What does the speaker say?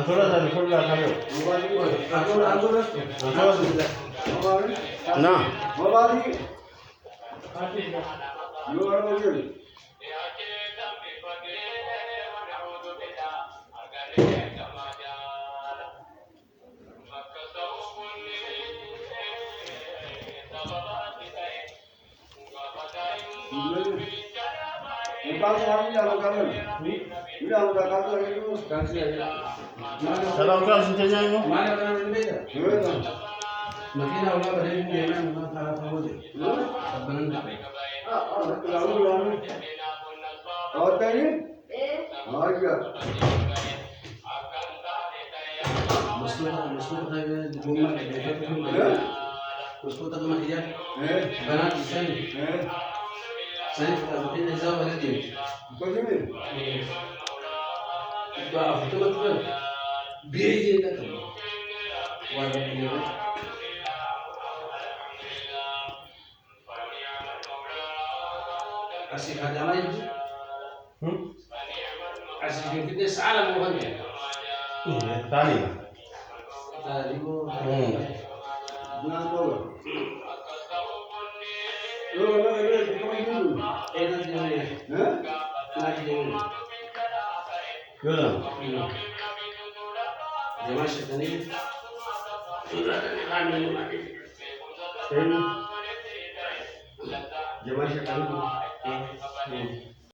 थोड़ा सा थोड़ा खा लो ना kalau kau sentenya itu Makina wala ba dai ne nan na fara fara da sabban da और कहिए हाँ क्या मुस्लिम था ये जुम्मा के देखा तो उसको तक मैं यार बना सही सही का दिन हिसाब वाले दिन कुछ नहीं तो आप तो मतलब बीए का वाला ये kasih khadamah itu kasih kita salah bukan ya tali tadi ko ना तो लो ना ये कौन है enak dia हैं enak dia Yola jemaah setan ini sudah ada kami lagi जमा से